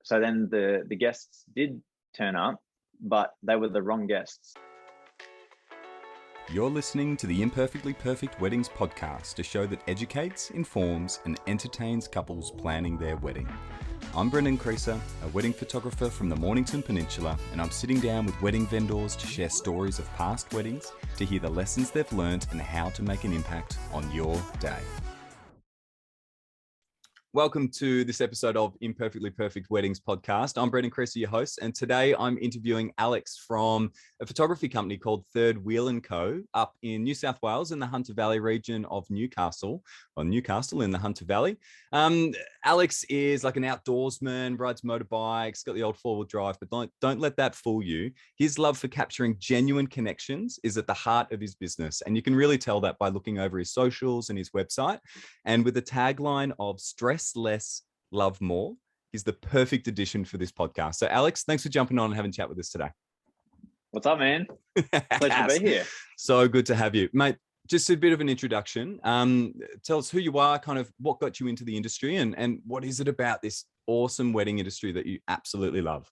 so then the guests did turn up, but they were the wrong guests. You're listening to the Imperfectly Perfect Weddings podcast, a show that educates, informs, and entertains couples planning their wedding. I'm Brendan Creaser, a wedding photographer from the Mornington Peninsula, and I'm sitting down with wedding vendors to share stories of past weddings, to hear the lessons they've learned and how to make an impact on your day. Welcome to this episode of Imperfectly Perfect Weddings podcast. I'm Brendan Creaser, your host, and today I'm interviewing Alex from a photography company called Third Wheelin Co up in New South Wales in the Hunter Valley region of Newcastle, or Newcastle in the Hunter Valley. Alex is like an outdoorsman, rides motorbikes, got the old four-wheel drive, but don't let that fool you. His love for capturing genuine connections is at the heart of his business, and you can really tell that by looking over his socials and his website. And with the tagline of stress less, love more, he's the perfect addition for this podcast. So Alex, thanks for jumping on and having a chat with us today. What's up, man? Pleasure to be here. So good to have you, mate. Just a bit of an introduction. Tell us who you are, kind of what got you into the industry, and what is it about this awesome wedding industry that you absolutely love?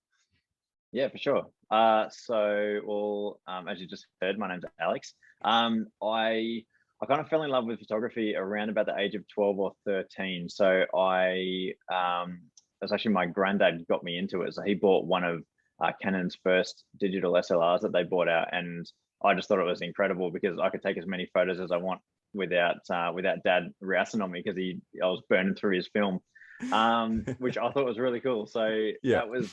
Yeah, for sure. As you just heard, my name's Alex. I kind of fell in love with photography around about the age of 12 or 13. So it was actually my granddad got me into it. So he bought one of Canon's first digital SLRs that they bought out, and I just thought it was incredible because I could take as many photos as I want without Dad rousing on me because I was burning through his film, which I thought was really cool. So that was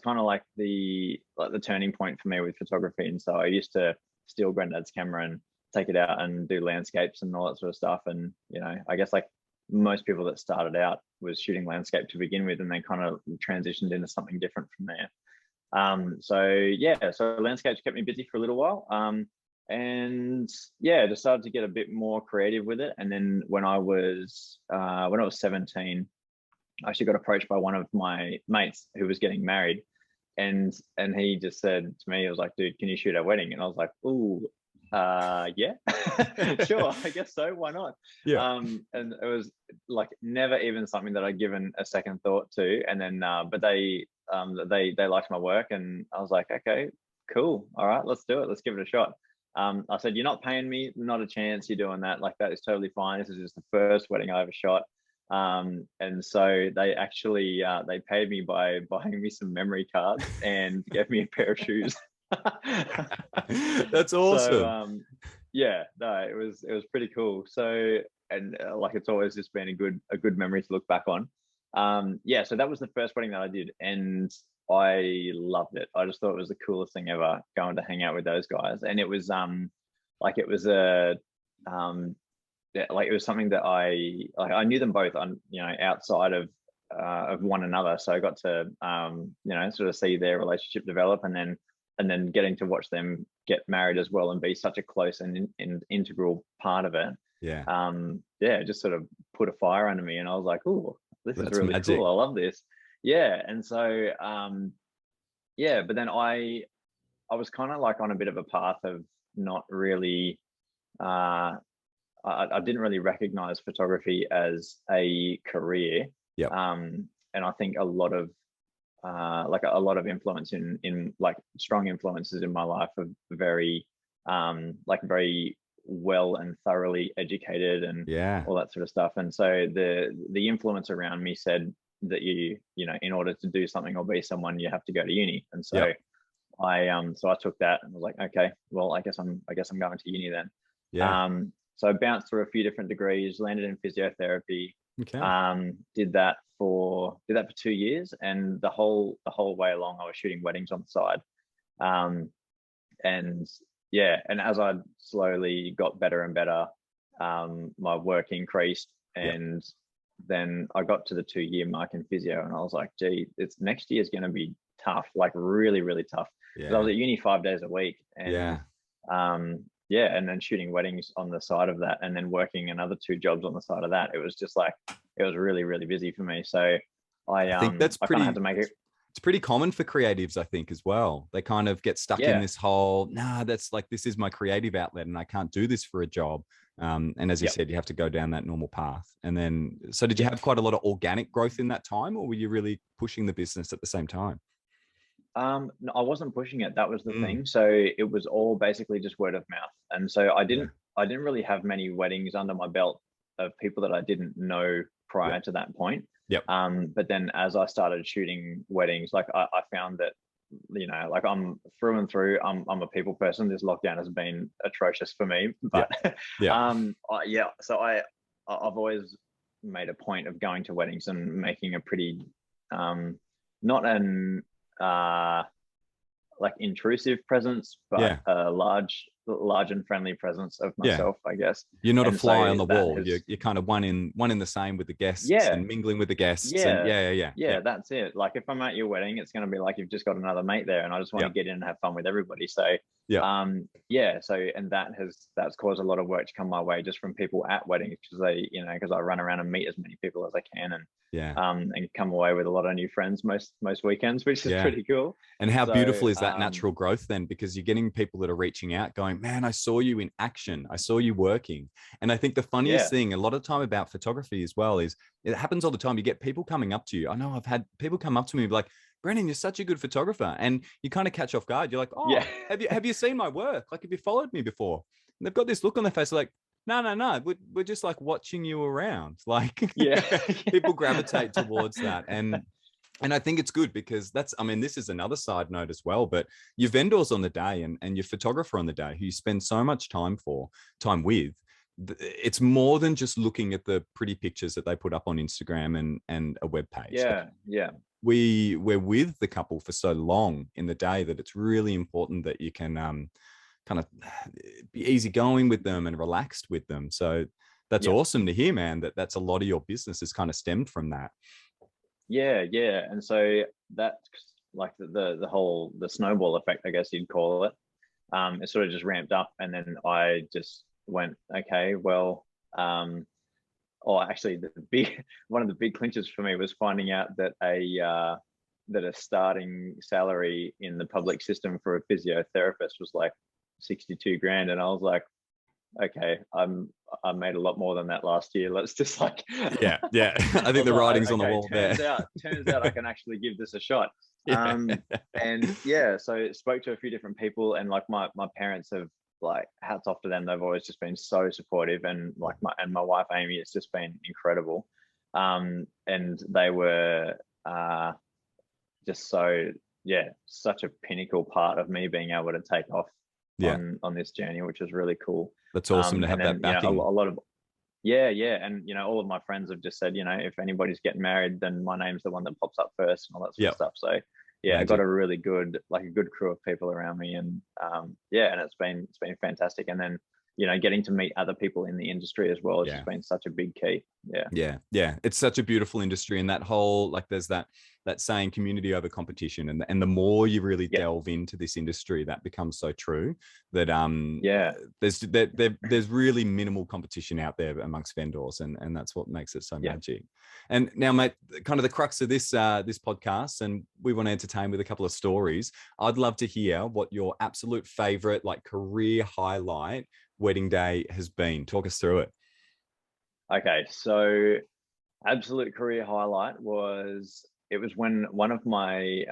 kind of like the turning point for me with photography. And so I used to steal Granddad's camera and take it out and do landscapes and all that sort of stuff. And I guess like most people that started out was shooting landscape to begin with, and then kind of transitioned into something different from there. So landscapes kept me busy for a little while, and decided to get a bit more creative with it. And then when I was 17, I actually got approached by one of my mates who was getting married, and he just said to me, he was like, "Dude, can you shoot our wedding?" And I was like, "Ooh, yeah, sure, I guess so. Why not?" And it was like never even something that I'd given a second thought to. And then, but they liked my work, and I was like, okay, cool, all right, let's do it. Let's give it a shot. I said, "You're not paying me, not a chance. You're doing that. Like that is totally fine. This is just the first wedding I ever shot." And so they actually they paid me by buying me some memory cards and gave me a pair of shoes. That's awesome. So, it was pretty cool. So, and like it's always just been a good memory to look back on. So that was the first wedding that I did, and I loved it. I just thought it was the coolest thing ever, going to hang out with those guys. And it was it was something that I knew them both on outside of one another. So I got to sort of see their relationship develop, and then getting to watch them get married as well and be such a close and integral part of it. It just sort of put a fire under me, and I was like, "Oh, this is really magic. Cool. I love this." Yeah. And so, but then I was kind of like on a bit of a path of not really, I didn't really recognize photography as a career. And I think a lot of influence in like strong influences in my life are very well and thoroughly educated and all that sort of stuff. And so the influence around me said that in order to do something or be someone, you have to go to uni. And so I took that and was like, okay, well, I guess I'm going to uni then. So I bounced through a few different degrees, landed in physiotherapy. Did that for 2 years, and the whole way along I was shooting weddings on the side. And as I slowly got better and better, my work increased, and then I got to the 2-year mark in physio, and I was like, gee, next year is going to be tough, like really, really tough. I was at uni 5 days a week, and and then shooting weddings on the side of that, and then working another 2 jobs on the side of that. It was just like, it was really, really busy for me. So I think that's pretty, had to make it. It's pretty common for creatives, I think, as well. They kind of get stuck in this whole, that's like, this is my creative outlet and I can't do this for a job. And as you said, you have to go down that normal path. And then, so did you have quite a lot of organic growth in that time, or were you really pushing the business at the same time? No, I wasn't pushing it. That was the thing. So it was all basically just word of mouth. And so I didn't really have many weddings under my belt of people that I didn't know prior to that point. But then as I started shooting weddings, like I found that, you know, like I'm through and through, I'm a people person. This lockdown has been atrocious for me, but so I've always made a point of going to weddings and making a pretty not an like intrusive presence, but a large and friendly presence of myself, I guess. You're not a fly on the wall. You're kind of one in the same with the guests and mingling with the guests. Yeah, that's it. Like if I'm at your wedding, it's going to be like you've just got another mate there and I just want to get in and have fun with everybody. So and that's caused a lot of work to come my way just from people at weddings, because I run around and meet as many people as I can and come away with a lot of new friends most weekends, which is pretty cool. And how beautiful is that natural growth then? Because you're getting people that are reaching out going, man, I saw you in action. I saw you working. And I think the funniest thing a lot of time about photography as well is it happens all the time. You get people coming up to you. I know I've had people come up to me like, Brendan, you're such a good photographer. And you kind of catch off guard. You're like, have you seen my work? Like, have you followed me before? And they've got this look on their face like, no. We're just like watching you around. Like people gravitate towards that. And I think it's good because this is another side note as well, but your vendors on the day and your photographer on the day who you spend so much time with, it's more than just looking at the pretty pictures that they put up on Instagram and a web page. We're with the couple for so long in the day that it's really important that you can kind of be easygoing with them and relaxed with them. So that's awesome to hear, man, that's a lot of your business is kind of stemmed from that. And so that's like the snowball effect, I guess you'd call it. It sort of just ramped up, and then I just went, okay, well, actually one of the big clinches for me was finding out that a starting salary in the public system for a physiotherapist was like 62 grand, and I was like, okay, I made a lot more than that last year. Let's just like I think the writing's on the wall turns there. Turns out I can actually give this a shot. So spoke to a few different people, and like my parents have, like, hats off to them. They've always just been so supportive, and like my wife Amy, it's just been incredible. And they were just such a pinnacle part of me being able to take off on this journey, which is really cool. That's awesome to have that backing. A lot of and all of my friends have just said, if anybody's getting married, then my name's the one that pops up first and all that sort of stuff. So I got a really good crew of people around me, and and it's been fantastic. And then getting to meet other people in the industry as well has just been such a big key. It's such a beautiful industry, and that whole, like, there's that saying, community over competition, and the more you really delve into this industry, that becomes so true that there's really minimal competition out there amongst vendors, and that's what makes it so magic. And now, mate, kind of the crux of this podcast, and we want to entertain with a couple of stories. I'd love to hear what your absolute favorite, like, career highlight wedding day has been. Talk us through it. Okay, so absolute career highlight was when one of my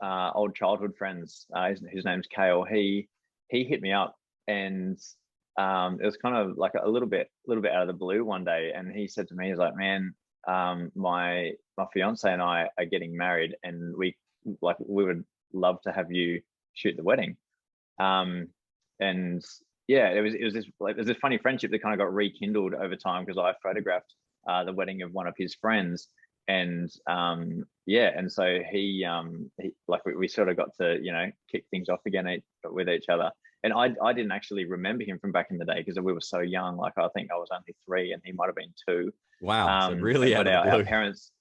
old childhood friends, his name's Kale, he hit me up, and it was kind of like a little bit out of the blue one day, and he said to me, he's like, man, my fiance and I are getting married, and we would love to have you shoot the wedding. And it was this funny friendship that kind of got rekindled over time, because I photographed the wedding of one of his friends, and so he we sort of got to kick things off again with each other. And I didn't actually remember him from back in the day, because we were so young. Like, I think I was only 3 and he might have been 2. Wow. So really, but our parents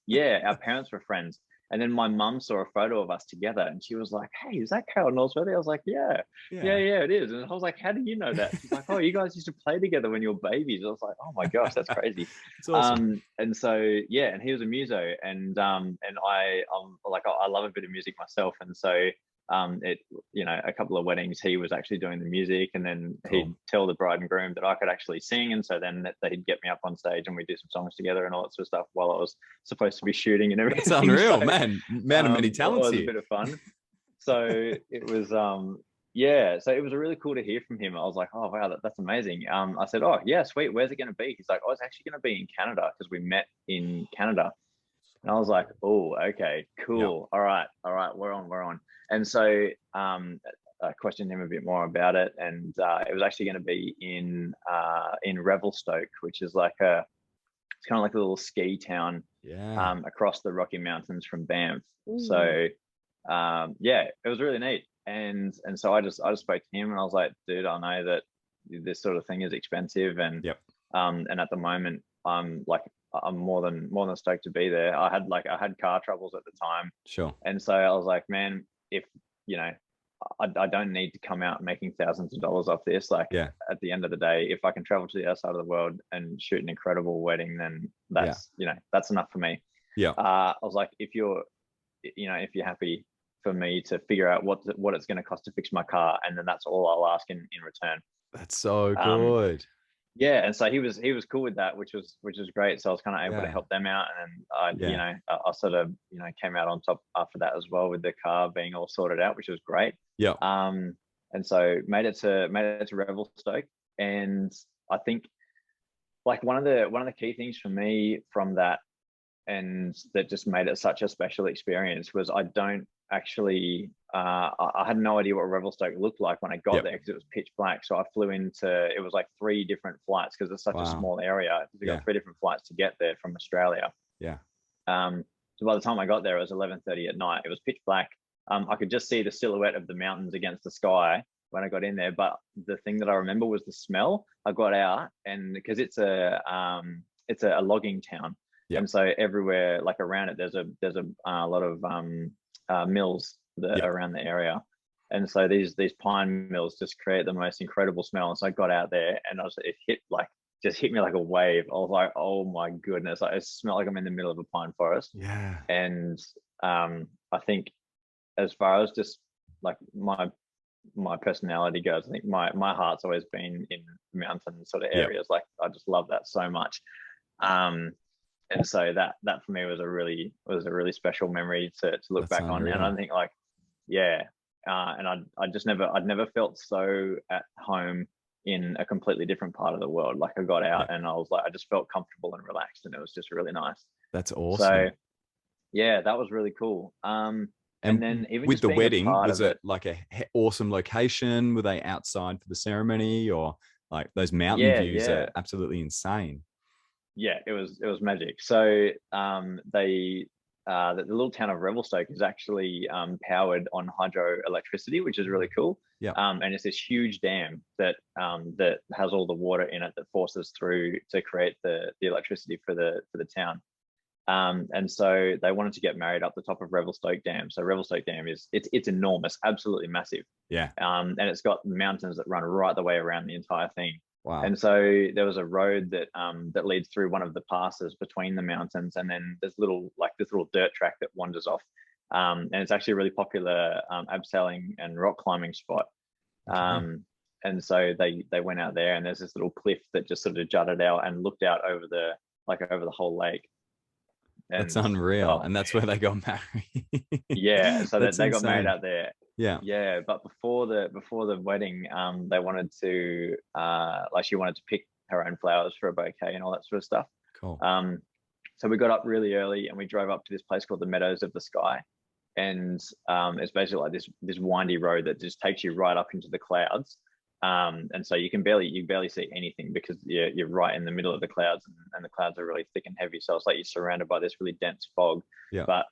were friends. And then my mum saw a photo of us together and she was like, hey, is that Carol North's wedding? I was like, yeah, it is. And I was like, how do you know that? She's like, oh, you guys used to play together when you were babies. I was like, oh my gosh, that's crazy. It's awesome. And so, yeah, and he was a muso, and I like, I love a bit of music myself. And so a couple of weddings, he was actually doing the music, and then he'd tell the bride and groom that I could actually sing. And so then he'd get me up on stage and we'd do some songs together and all that sort of stuff while I was supposed to be shooting and everything. That's unreal, so, man of many talents. It was a bit of fun. So it was, so it was really cool to hear from him. I was like, oh, wow, that's amazing. I said, oh, yeah, sweet. Where's it going to be? He's like, oh, it's actually going to be in Canada, because we met in Canada. And I was like, oh, okay, cool. Yep. All right, we're on. And so I questioned him a bit more about it, and it was actually going to be in Revelstoke, which is it's kind of like a little ski town across the Rocky Mountains from Banff. Ooh. So it was really neat. And so I just spoke to him, and I was like, dude, I know that this sort of thing is expensive, and and at the moment I'm more than stoked to be there. I had car troubles at the time. Sure. And so I was like, man, if I don't need to come out making thousands of dollars off this. At the end of the day, if I can travel to the other side of the world and shoot an incredible wedding, then that's that's enough for me. Yeah. I was like, if you're happy for me to figure out what it's going to cost to fix my car, and then that's all I'll ask in return. That's so good. And so he was cool with that, which was great. So I was kind of able to help them out, and I sort of came out on top after that as well, with the car being all sorted out, which was great. Yeah. And so made it to Revelstoke, and I think one of the key things for me from that, and that just made it such a special experience, was I don't actually I had no idea what Revelstoke looked like when I got there, because it was pitch black. So I flew it was like 3 different flights, because it's such a small area. We got 3 different flights to get there from Australia. So by the time I got there, it was 11:30 at night. It was pitch black. I could just see the silhouette of the mountains against the sky when I got in there. But the thing that I remember was the smell. I got out, and because it's a logging town, and so everywhere around it, there's a lot of mills that are around the area, and so these pine mills just create the most incredible smell. And so I got out there, and it just hit me like a wave. I was like, oh my goodness, it smelled like I'm in the middle of a pine forest. And I think, as far as just my personality goes, I think my heart's always been in mountain sort of areas. I just love that so much. And so that for me was a really special memory to look back on. And I think and I'd never felt so at home in a completely different part of the world. I got out and I was I just felt comfortable and relaxed, and it was just really nice. That's awesome. So that was really cool. And then even with the wedding, was it a awesome location? Were they outside for the ceremony, or those mountain views are absolutely insane? Yeah, it was magic. So the little town of Revelstoke is actually powered on hydroelectricity, which is really cool. And it's this huge dam that has all the water in it that forces through to create the electricity for the town. And so they wanted to get married up the top of Revelstoke Dam. So Revelstoke Dam it's enormous, absolutely massive. And it's got mountains that run right the way around the entire thing. Wow. And so there was a road that leads through one of the passes between the mountains, and then there's this little dirt track that wanders off. And it's actually a really popular abseiling and rock climbing spot. And so they went out there, and there's this little cliff that just sort of jutted out and looked out over the whole lake. And that's unreal. And that's where they got married. So they got married out there. But before the wedding, they wanted to she wanted to pick her own flowers for a bouquet and all that sort of stuff. Cool. So we got up really early, and we drove up to this place called the Meadows of the Sky, and it's basically this windy road that just takes you right up into the clouds. And so you barely see anything, because you're right in the middle of the clouds, and the clouds are really thick and heavy. So it's you're surrounded by this really dense fog. But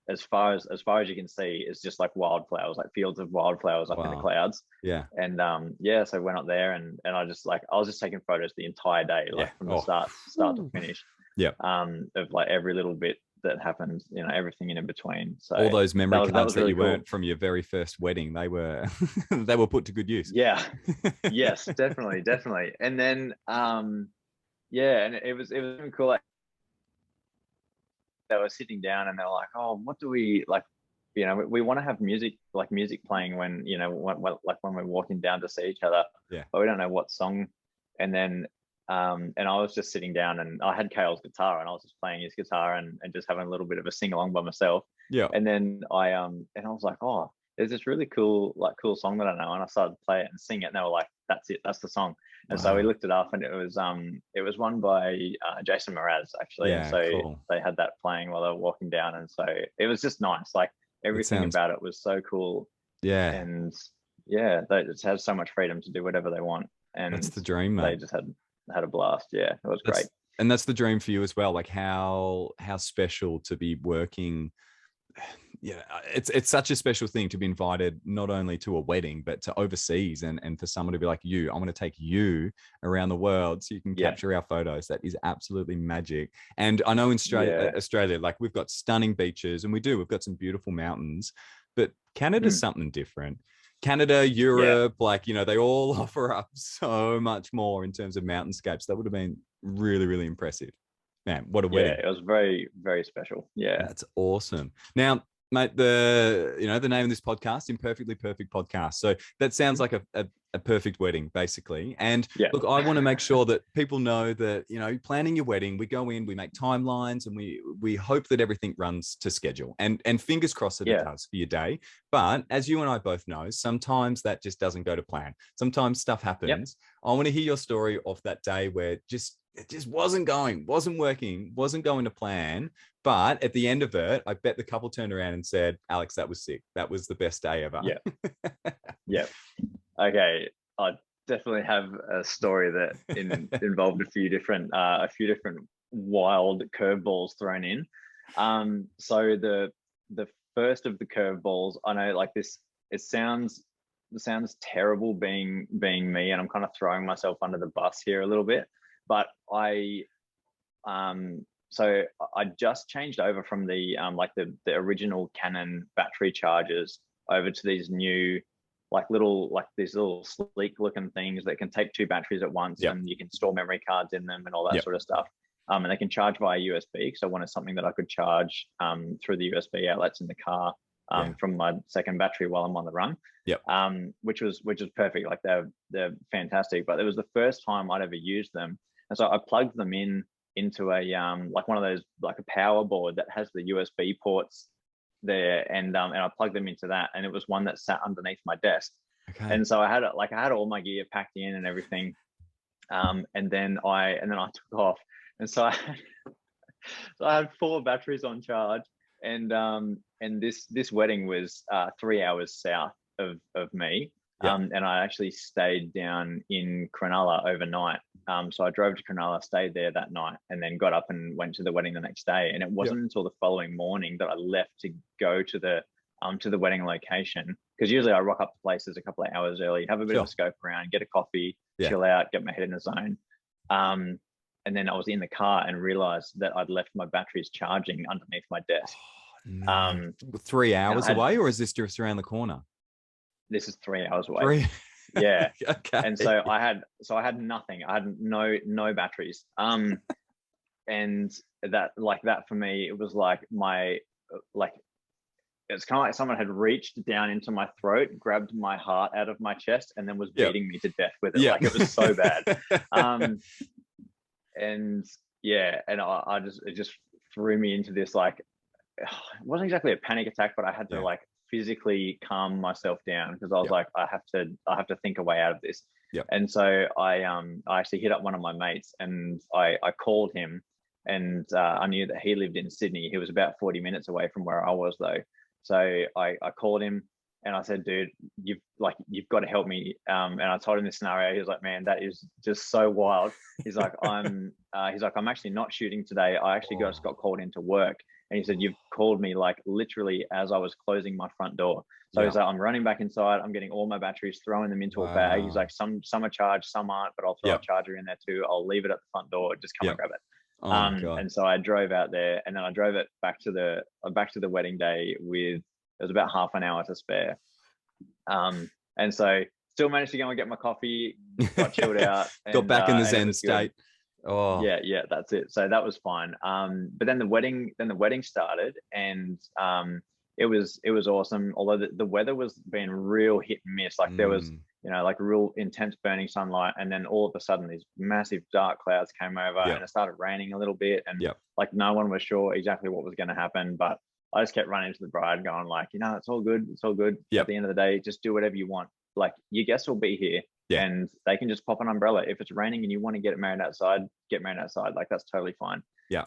as far as you can see, it's just wildflowers, fields of wildflowers up in the clouds. And so I went up there, and I just I was just taking photos the entire day, from the start to finish. Of every little bit that happened, everything in between. So all those memory cards that really you cool. weren't from your very first wedding, they were they were put to good use. Yeah. Yes, definitely. And then yeah, and it was even cool. Like, they were sitting down and they were like, oh, what do we like? We want to have music playing when, when we're walking down to see each other. Yeah. But we don't know what song. And then and I was just sitting down and I had Kale's guitar and I was just playing his guitar and just having a little bit of a sing along by myself. Yeah. And then I was like, oh, there's this really cool song that I know, and I started to play it and sing it, and they were like, that's it, that's the song. And so we looked it up, and it was one by Jason Mraz, actually. Yeah, and so cool. They had that playing while they were walking down, and so it was just nice. Like everything about it was so cool. Yeah. And yeah, they just had so much freedom to do whatever they want, and that's the dream, mate. They just had a blast. Yeah, it was great. And that's the dream for you as well. Like how special to be working. Yeah, it's such a special thing to be invited not only to a wedding but to overseas, and for someone to be like, I want to take you around the world so you can capture our photos. That is absolutely magic. And I know in Australia, like we've got stunning beaches, and we've got some beautiful mountains, but Canada's something different. Canada, Europe, like, they all offer up so much more in terms of mountainscapes. That would have been really, really impressive. Man, what a wedding. Yeah, it was very, very special. Yeah. That's awesome. Now, mate, the name of this podcast, Imperfectly Perfect Podcast. So that sounds like a perfect wedding, basically. And look, I want to make sure that people know that, planning your wedding, we go in, we make timelines, and we hope that everything runs to schedule. And fingers crossed that it does for your day. But as you and I both know, sometimes that just doesn't go to plan. Sometimes stuff happens. I want to hear your story of that day where it just wasn't working, wasn't going to plan. But at the end of it, I bet the couple turned around and said, Alex, that was sick. That was the best day ever. Yeah. Yeah. Okay. I definitely have a story that involved a few different wild curveballs thrown in. So the first of the curveballs, I know, like this, it sounds terrible being me, and I'm kind of throwing myself under the bus here a little bit. But so I just changed over from the original Canon battery chargers over to these new these little sleek looking things that can take 2 batteries at once, and you can store memory cards in them and all that sort of stuff. And they can charge via USB, because I wanted something that I could charge through the USB outlets in the car from my second battery while I'm on the run. Which was perfect. Like they're fantastic. But it was the first time I'd ever used them. And so I plugged them into a one of those, like a power board that has the USB ports there, and I plugged them into that, and it was one that sat underneath my desk. Okay. And so I had all my gear packed in and everything, and then I took off, and so I had 4 batteries on charge, and this wedding was 3 hours south of me. And I actually stayed down in Cronulla overnight. So I drove to Cronulla, stayed there that night, and then got up and went to the wedding the next day. And it wasn't until the following morning that I left to go to the wedding location, because usually I rock up to places a couple of hours early, have a bit of a scope around, get a coffee, chill out, get my head in the zone. And then I was in the car and realized that I'd left my batteries charging underneath my desk. Oh, no. 3 hours away, or is this just around the corner? This is 3 hours away. Yeah. Okay. And so I had nothing. I had no batteries. And that for me, it was like it's kind of like someone had reached down into my throat, grabbed my heart out of my chest, and then was beating me to death with it. Like it was so bad. And it just threw me into this, like, it wasn't exactly a panic attack, but I had to physically calm myself down, because I was like, I have to think a way out of this. And so I actually hit up one of my mates, and I called him, and I knew that he lived in Sydney. He was about 40 minutes away from where I was, though. So I called him, and I said, dude, you've got to help me. And I told him this scenario. He was like, man, that is just so wild. He's like, I'm actually not shooting today. I actually just got called into work. And he said, you've called me like literally as I was closing my front door. So he's like, I'm running back inside. I'm getting all my batteries, throwing them into a bag. He's like, some are charged, some aren't, but I'll throw a charger in there too. I'll leave it at the front door. Just come and grab it. Oh my God. And so I drove out there, and then I drove it back to the wedding day with, it was about half an hour to spare. And so still managed to go and get my coffee, got chilled out, Got back in the and it Zen was state. good. Oh Yeah, that's it. So that was fine. But then the wedding started, and it was awesome. Although the weather was being real hit and miss. Like there was, like real intense burning sunlight, and then all of a sudden these massive dark clouds came over, and it started raining a little bit, and like no one was sure exactly what was going to happen. But I just kept running to the bride, going like, it's all good. It's all good. At the end of the day, just do whatever you want. Like your guests will be here, and they can just pop an umbrella. If it's raining and you want to get married outside, get married outside. Like that's totally fine. Yeah.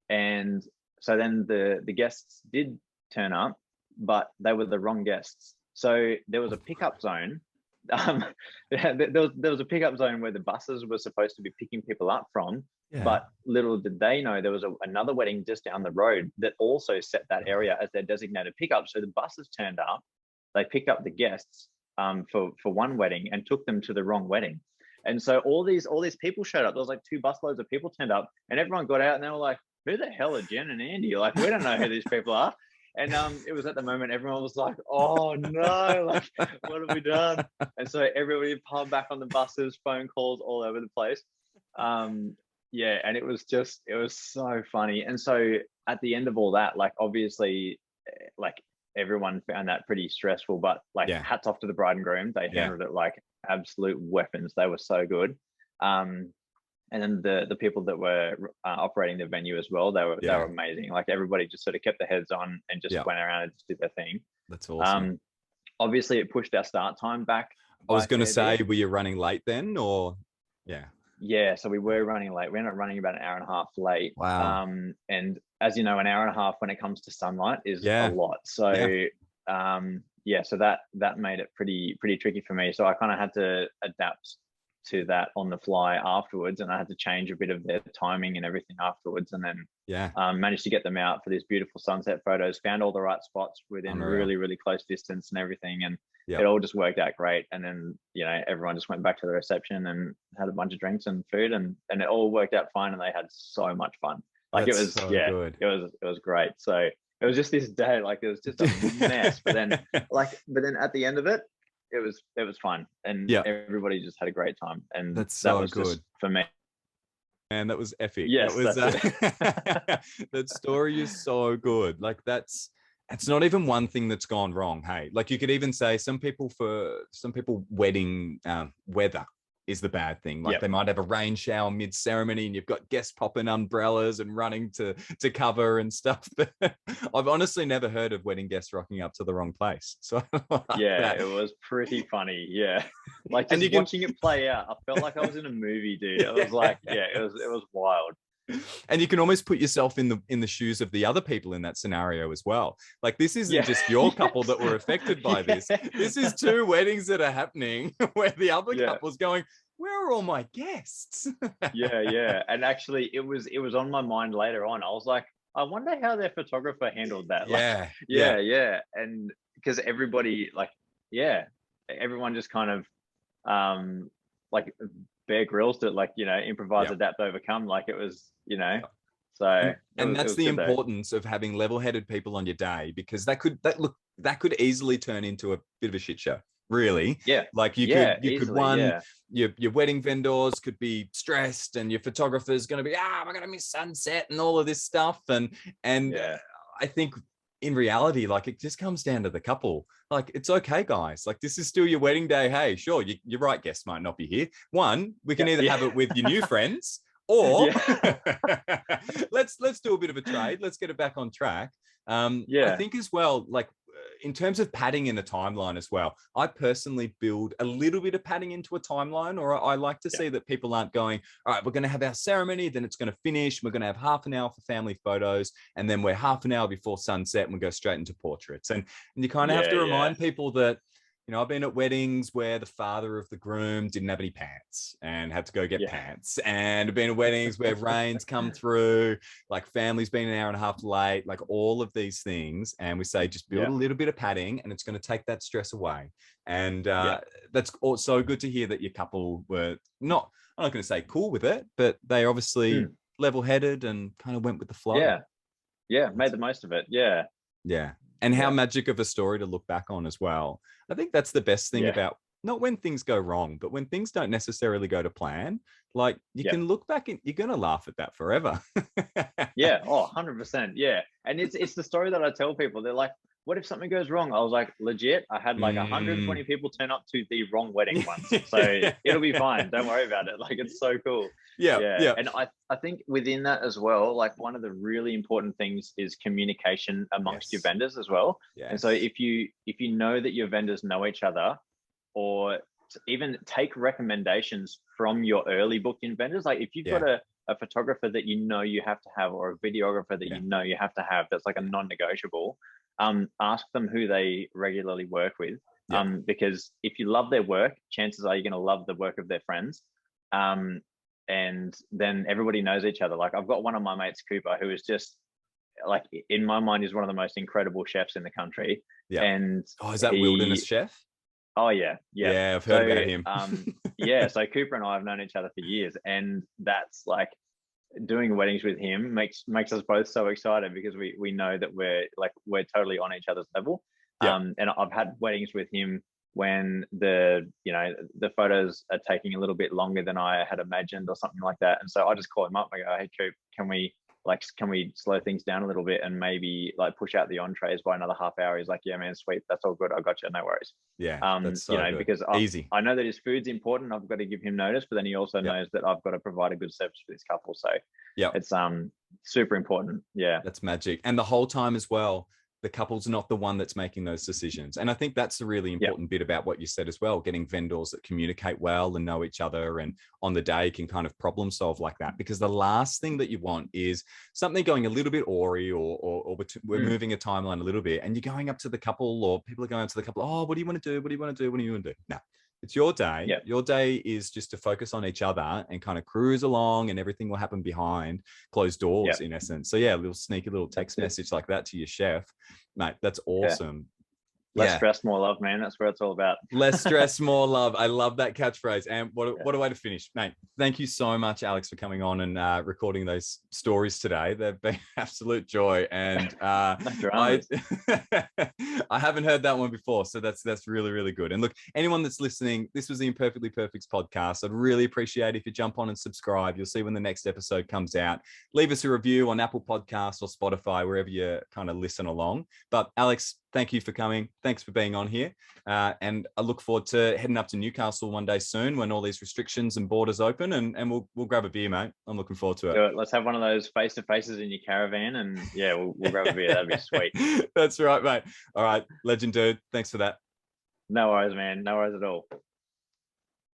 And so then the guests did turn up, but they were the wrong guests. So there was a pickup zone. There was a pickup zone where the buses were supposed to be picking people up from. But little did they know there was another wedding just down the road that also set that area as their designated pickup. So the buses turned up, they picked up the guests for one wedding and took them to the wrong wedding. And so all these people showed up. There was like 2 busloads of people turned up, and everyone got out and they were like, who the hell are Jen and Andy? Like, we don't know who these people are. And it was at the moment everyone was like, oh no, like what have we done? And so everybody piled back on the buses, phone calls all over the place. And it was so funny. And so at the end of all that, like obviously, like everyone found that pretty stressful, but like hats off to the bride and groom. They handled it like absolute weapons. They were so good. And then the people that were operating the venue as well, they were amazing. Like everybody just sort of kept their heads on and just went around and just did their thing. That's awesome. Obviously it pushed our start time back. I was going to say, were you running late then, or? Yeah, so we were running late. We ended up running about an hour and a half late. Wow. And as you know, an hour and a half when it comes to sunlight is a lot. So so that made it pretty tricky for me. So I kind of had to adapt to that on the fly afterwards, and I had to change a bit of their timing and everything afterwards, and then managed to get them out for these beautiful sunset photos, found all the right spots within really close distance and everything, and it all just worked out great. And then everyone just went back to the reception and had a bunch of drinks and food, and it all worked out fine, and they had so much fun. Like it was good. It was great. So it was just this day, like it was just a mess, but then at the end of it, it was fun, and everybody just had a great time, and that was good just, for me. And that was epic. Yes, that story is so good. Like it's not even one thing that's gone wrong. Hey, like you could even say some people wedding weather is the bad thing. Like they might have a rain shower mid-ceremony and you've got guests popping umbrellas and running to cover and stuff. But I've honestly never heard of wedding guests rocking up to the wrong place. So it was pretty funny. Yeah. Like just watching it play out, I felt like I was in a movie, dude. It was like, it was wild. And you can almost put yourself in the shoes of the other people in that scenario as well. Like this isn't just your couple that were affected by this. This is 2 weddings that are happening where the other couple's going, where are all my guests? And actually it was on my mind later on. I was like, I wonder how their photographer handled that. And because everybody everyone just kind of like Bear Grylls to improvise, adapt, overcome. Like it was, so. And that's the importance of having level-headed people on your day, because that could easily turn into a bit of a shit show. Really, like you could your wedding vendors could be stressed, and your photographer's going to be I'm going to miss sunset and all of this stuff, and I think in reality, like it just comes down to the couple. Like it's okay, guys. Like this is still your wedding day. Hey, sure, you're right. Guests might not be here. We can either have it with your new friends, or let's do a bit of a trade. Let's get it back on track. I think as well, like in terms of padding in a timeline as well, I personally build a little bit of padding into a timeline, or I like to see that people aren't going, all right, we're going to have our ceremony, then it's going to finish. We're going to have half an hour for family photos, and then we're half an hour before sunset and we go straight into portraits. And you kind of have to remind people that, I've been at weddings where the father of the groom didn't have any pants and had to go get pants. And I've been at weddings where rain's come through, like family's been an hour and a half late, like all of these things. And we say, just build a little bit of padding and it's going to take that stress away. And that's so good to hear that your couple were I'm not going to say cool with it, but they obviously level-headed and kind of went with the flow. Yeah, made the most of it. Yeah. And how magic of a story to look back on as well. I think that's the best thing about, not when things go wrong, but when things don't necessarily go to plan. Like, you can look back and you're gonna laugh at that forever. Yeah. Oh, 100%. Yeah. And it's the story that I tell people. They're like, what if something goes wrong? I was like, legit, I had like 120 people turn up to the wrong wedding once. So it'll be fine. Don't worry about it. Like, it's so cool. Yeah. And I think within that as well, like, one of the really important things is communication amongst your vendors as well. And so if you know that your vendors know each other, or even take recommendations from your early booked-in vendors, like if you've got a photographer that you know you have to have, or a videographer that you know you have to have, that's like a non-negotiable, ask them who they regularly work with, because if you love their work, chances are you're going to love the work of their friends, and then everybody knows each other. Like, I've got one of my mates, Cooper, who is just, like, in my mind, is one of the most incredible chefs in the country. And is that Wilderness Chef? Oh yeah. I've heard about him. So Cooper and I have known each other for years, and that's like, doing weddings with him makes us both so excited, because we know that we're totally on each other's level. And I've had weddings with him when the photos are taking a little bit longer than I had imagined or something like that, and so I just call him up and I go, hey Coop, can we slow things down a little bit and maybe like push out the entrees by another half hour? He's like, yeah man, sweet, that's all good, I got you, no worries. That's so good. Because easy. I know that his food's important, I've got to give him notice, but then he also knows that I've got to provide a good service for this couple. So it's super important. That's magic. And the whole time as well, the couple's not the one that's making those decisions. And I think that's the really important bit about what you said as well, getting vendors that communicate well and know each other, and on the day can kind of problem solve like that. Because the last thing that you want is something going a little bit awry, or we're moving a timeline a little bit, and you're going up to the couple, or people are going up to the couple, oh, what do you want to do? What do you want to do? What do you want to do? No. It's your day. Your day is just to focus on each other and kind of cruise along, and everything will happen behind closed doors in essence. So a little sneaky little text message like that to your chef, mate. That's awesome. Less stress, more love, man. That's what it's all about. Less stress, more love. I love that catchphrase. And what a way to finish, mate. Thank you so much, Alex, for coming on and recording those stories today. They've been absolute joy. And I haven't heard that one before. So that's really, really good. And look, anyone that's listening, this was the Imperfectly Perfect podcast. I'd really appreciate if you jump on and subscribe. You'll see when the next episode comes out. Leave us a review on Apple Podcasts or Spotify, wherever you kind of listen along. But Alex, thank you for coming. Thanks for being on here. And I look forward to heading up to Newcastle one day soon, when all these restrictions and borders open, and we'll grab a beer, mate. I'm looking forward to it. Let's have one of those face-to-faces in your caravan, and we'll grab a beer. That'd be sweet. That's right, mate. All right, legend dude. Thanks for that. No worries, man. No worries at all.